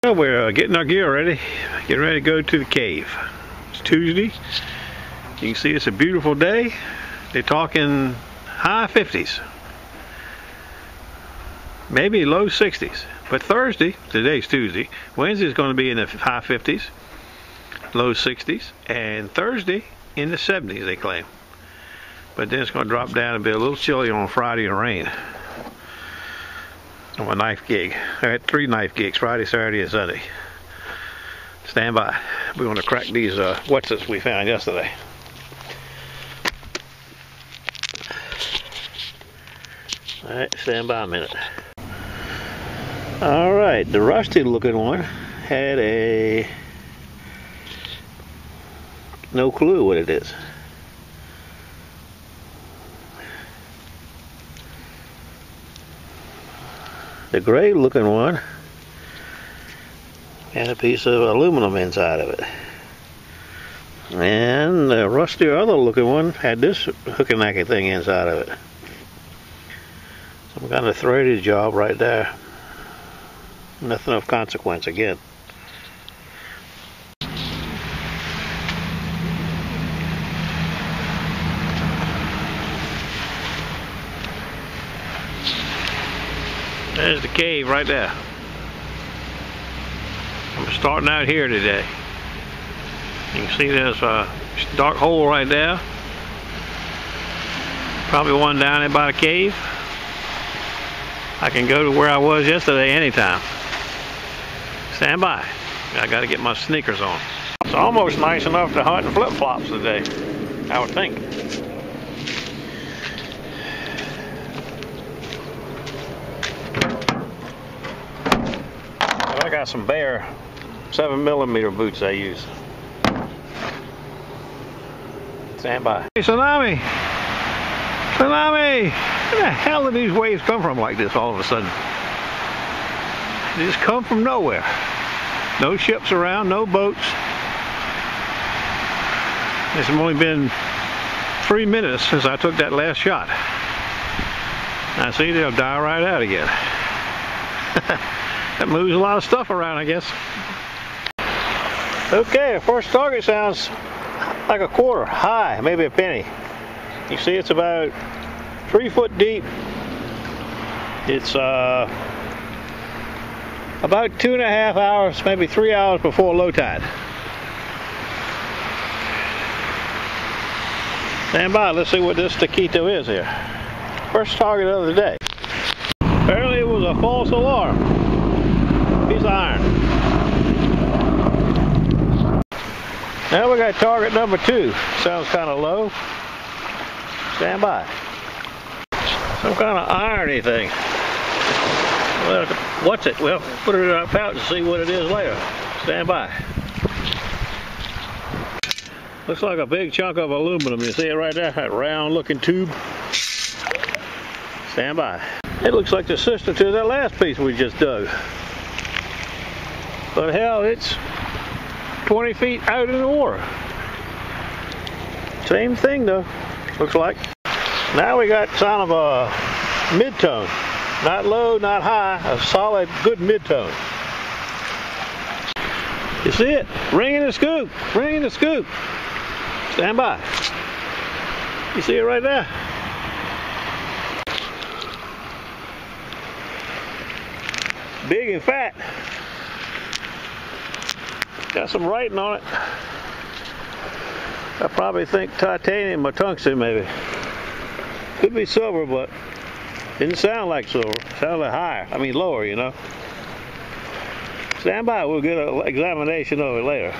Well, we're getting our gear ready, getting ready to go to the cave. It's Tuesday. You can see it's a beautiful day. They're talking high 50s, maybe low 60s. But Thursday, today's Tuesday, Wednesday is going to be in the high 50s, low 60s, and Thursday in the 70s, they claim. But then it's going to drop down and be a little chilly on Friday and rain. On a knife gig. I had 3 knife gigs, Friday, Saturday, and Sunday. Stand by. We're going to crack these whatsits we found yesterday. Alright, stand by a minute. Alright, the rusty looking one had a... no clue what it is. The gray looking one had a piece of aluminum inside of it. And the rustier other looking one had this hooky-nacky thing inside of it. Some kind of threaded job right there. Nothing of consequence again. There's the cave right there. I'm starting out here today. You can see there's a dark hole right there. Probably one down there by the cave. I can go to where I was yesterday anytime. Stand by. I got to get my sneakers on. It's almost nice enough to hunt in flip-flops today, I would think. I got some bare 7mm boots I use. Stand by. Hey, Tsunami! Tsunami! Where the hell did these waves come from like this all of a sudden? They just come from nowhere. No ships around, no boats. It's only been 3 minutes since I took that last shot. I see they'll die right out again. That moves a lot of stuff around, I guess. Okay, the first target sounds like a quarter, high, maybe a penny. You see it's about 3 foot deep. It's about 2.5 hours, maybe 3 hours before low tide. Stand by, let's see what this taquito is here. First target of the day. Apparently it was a false alarm. Piece of iron. Now we got target number 2. Sounds kind of low. Stand by. Some kind of irony thing. Well, what's it? Well, put it in our pouch and see what it is later. Stand by. Looks like a big chunk of aluminum. You see it right there? That round looking tube. Stand by. It looks like the sister to that last piece we just dug. But hell, it's 20 feet out in the water. Same thing though, looks like. Now we got kind of a mid-tone. Not low, not high, a solid, good mid-tone. You see it? Ringing the scoop, ringing the scoop. Stand by. You see it right there? Big and fat. Got some writing on it. I probably think titanium or tungsten maybe. Could be silver, but didn't sound like silver. Sounded like higher. I mean lower, you know. Stand by, we'll get an examination of it later.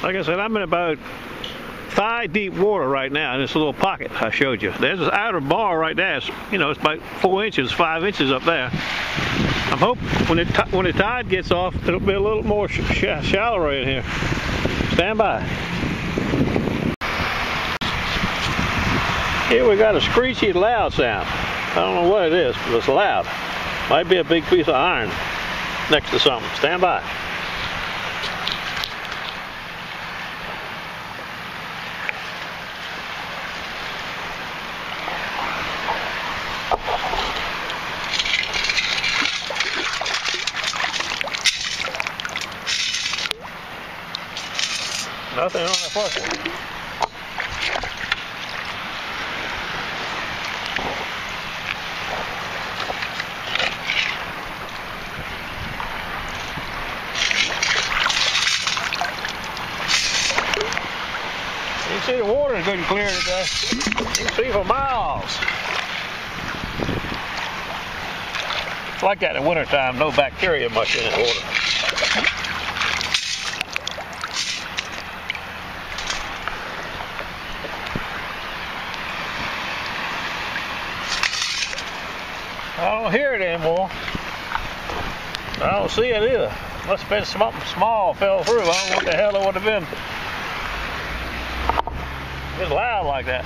Like I said, I'm in about thigh deep water right now in this little pocket I showed you. There's this outer bar right there. It's, you know, it's about 4 inches, 5 inches up there. I'm hoping when the tide gets off, it'll be a little more shallower in here. Stand by. Here we got a screechy loud sound. I don't know what it is, but it's loud. Might be a big piece of iron next to something. Stand by. Nothing on the first one. You can see the water is good and clear today. You can see for miles. It's like that in the wintertime, no bacteria much in the water. I don't hear it anymore. I don't see it either. Must have been something small fell through. I don't know what the hell it would have been. It's loud like that.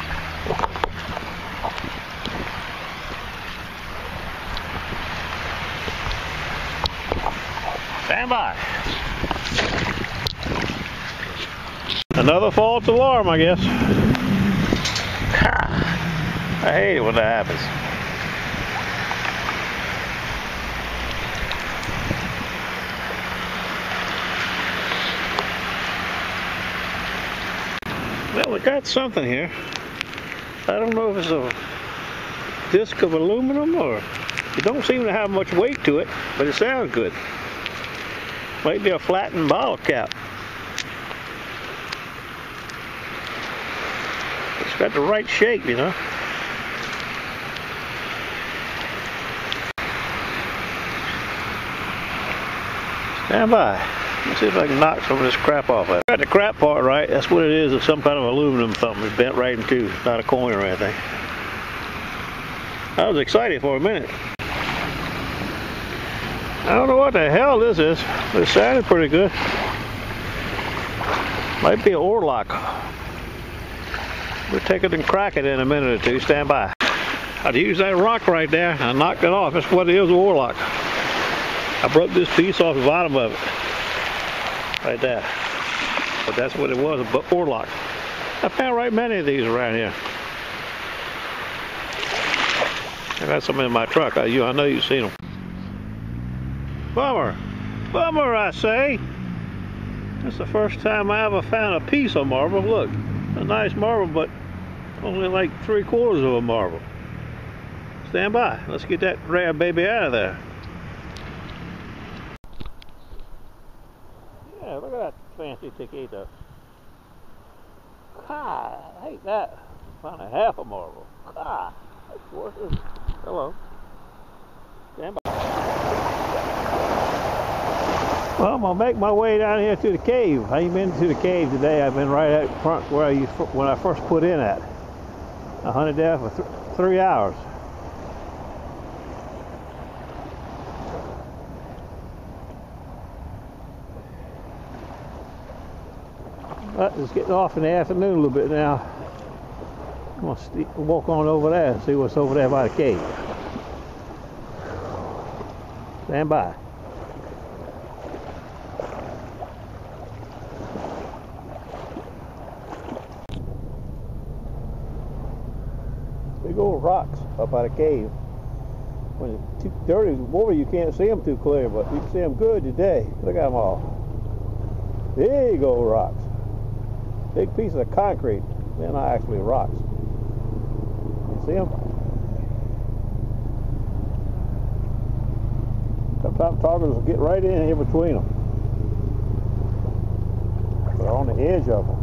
Stand by. Another false alarm, I guess. I hate it when that happens. Well, we got something here. I don't know if it's a disc of aluminum or it don't seem to have much weight to it, but it sounds good. Might be a flattened bottle cap. It's got the right shape, you know. Stand by. Let's see if I can knock some of this crap off of it. Got the crap part right. That's what it is. It's some kind of aluminum something. It's bent right in two. It's not a coin or anything. I was excited for a minute. I don't know what the hell this is, but it sounded pretty good. Might be an ore lock. We'll take it and crack it in a minute or two. Stand by. I'd use that rock right there. I knocked it off. That's what it is, an ore lock. I broke this piece off the bottom of it. Right there. But that's what it was, a ore lock. I found right many of these around here. I got some in my truck. I know you've seen them. Bummer. Bummer, I say. That's the first time I ever found a piece of marble. Look, a nice marble, but only like 3/4 of a marble. Stand by. Let's get that rare baby out of there. Yeah, look at that fancy taquito. God, I hate that. Found a half a marble. God, that's worthless. Hello. Stand by. Well, I'm gonna make my way down here to the cave. I ain't been to the cave today. I've been right out front where when I first put in at. I hunted there for 3 hours. But it's getting off in the afternoon a little bit now. I'm gonna walk on over there and see what's over there by the cave. Stand by. Big old rocks up by the cave. When it's too dirty water, you can't see them too clear, but you can see them good today. Look at them all. Big old rocks. Big pieces of concrete. They're not actually rocks. You see them? Sometimes targets will get right in here between them. They're on the edge of them.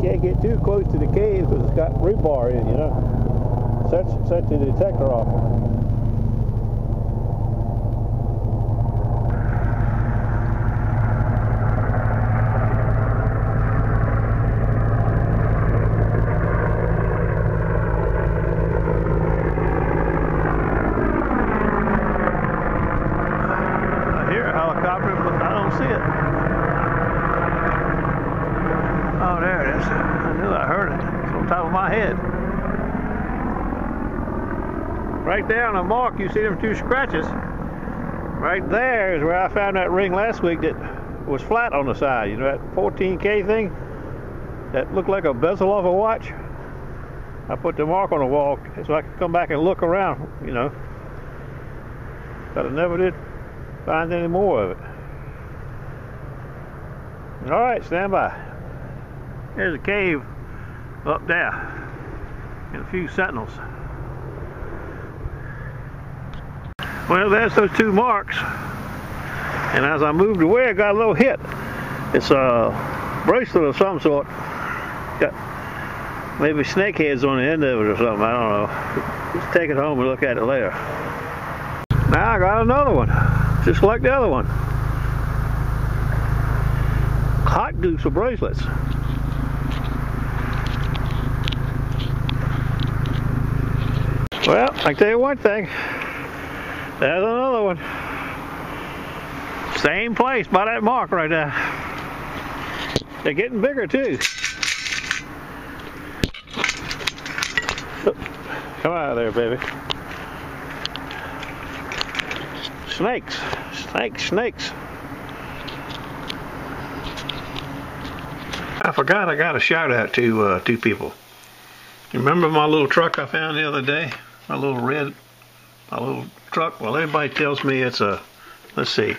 Can't get too close to the cave because it's got rebar in, you know. Set the detector off. I hear a helicopter, but I don't see it. Oh, there it is. I knew I heard it. It's on top of my head. Right there on the mark, you see them 2 scratches. Right there is where I found that ring last week that was flat on the side. You know that 14K thing that looked like a bezel off a watch? I put the mark on the wall so I could come back and look around, you know. But I never did find any more of it. Alright, stand by. There's a cave up there and a few sentinels. Well, there's those two marks. And as I moved away, I got a little hit. It's a bracelet of some sort. Got maybe snake heads on the end of it or something, I don't know. Just take it home and look at it later. Now I got another one, just like the other one. Hot deuce of bracelets. Well, I can tell you one thing. There's another one. Same place by that mark right there. They're getting bigger too. Come out of there, baby. Snakes. Snakes, snakes. I forgot I got a shout out to two people. You remember my little truck I found the other day? My little truck? Well, everybody tells me it's a, let's see,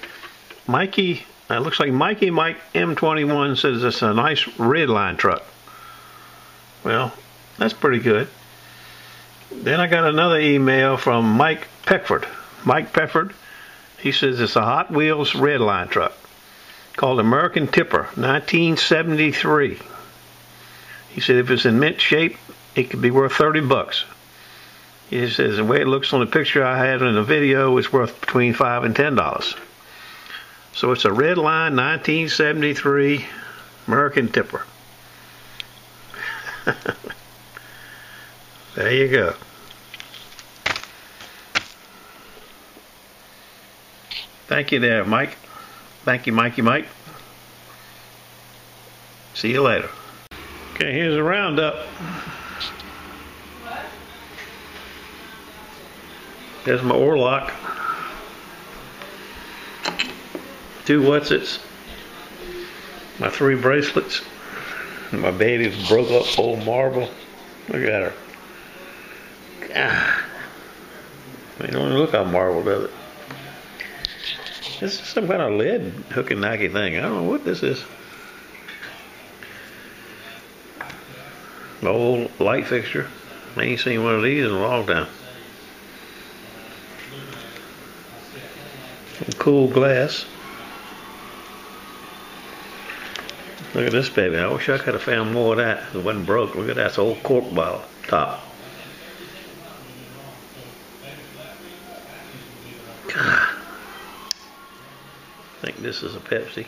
Mikey, it looks like MikeyMike M21 says it's a nice RedLine truck. Well, that's pretty good. Then I got another email from Mike Peckford. Mike Peckford, he says it's a Hot Wheels RedLine truck called American Tipper, 1973. He said if it's in mint shape, it could be worth 30 bucks. He says the way it looks on the picture I had in the video, it's worth between $5 and $10. So it's a RedLine 1973 American Tipper. There you go. Thank you there, Mike. Thank you, Mikey Mike. See you later. Okay, here's a roundup. There's my oar lock. 2 whatsits. My 3 bracelets. My baby's broke up old marble. Look at her. It don't even look how marble, does it? This is some kind of lead hooky knacky thing. I don't know what this is. An old light fixture. I ain't seen one of these in a long time. Some cool glass. Look at this baby. I wish I could have found more of that. It wasn't broke. Look at that. It's an old cork bottle top. God. I think this is a Pepsi.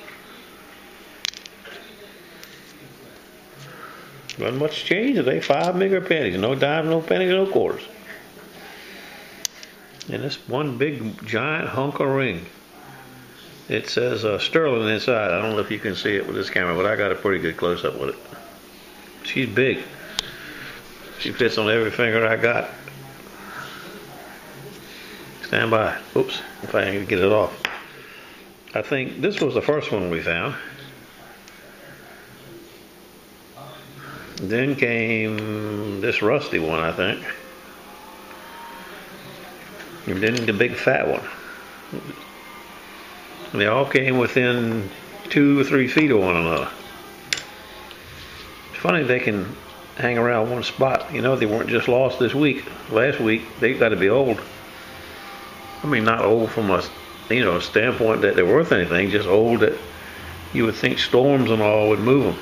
Wasn't much change today. 5 meager pennies. No dimes, no pennies, no quarters. And this one big giant hunk of ring. It says sterling inside. I don't know if you can see it with this camera, but I got a pretty good close-up with it. She's big. She fits on every finger I got. Stand by. Oops, if I can get it off. I think this was the first one we found. Then came this rusty one, I think. And then the big fat one. And they all came within 2 or 3 feet of one another. It's funny they can hang around one spot. You know, they weren't just lost this week. Last week, they got to be old. I mean, not old from a, you know, standpoint that they're worth anything, just old that you would think storms and all would move them.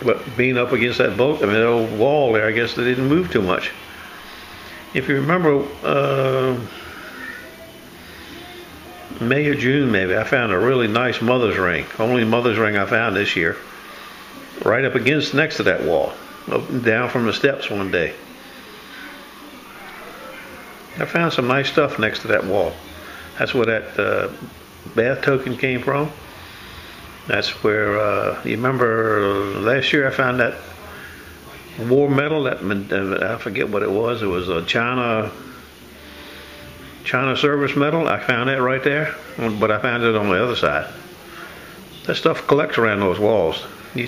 But being up against that boat, I mean, that old wall there, I guess they didn't move too much. If you remember, May or June maybe, I found a really nice mother's ring. Only mother's ring I found this year. Right up against, next to that wall. Up, down from the steps one day. I found some nice stuff next to that wall. That's where that bath token came from. That's where, you remember last year I found that war medal, that I forget what it was. It was a China service medal. I found that right there, but I found it on the other side. That stuff collects around those walls. You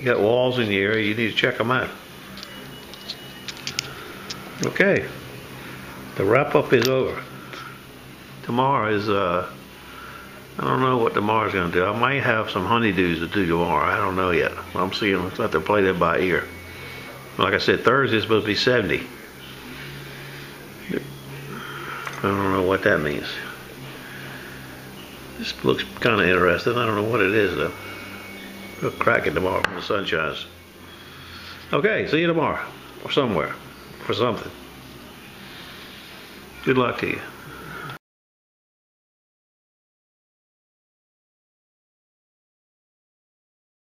got walls in the area, you need to check them out. Okay, the wrap up is over. Tomorrow is I don't know what tomorrow's gonna do. I might have some honeydews to do tomorrow. I don't know yet. I'm seeing. Let's have to play that by ear. Like I said, Thursday is supposed to be 70. I don't know what that means. This looks kind of interesting. I don't know what it is though. We'll crack it tomorrow when the sun shines. Okay, see you tomorrow or somewhere for something. Good luck to you.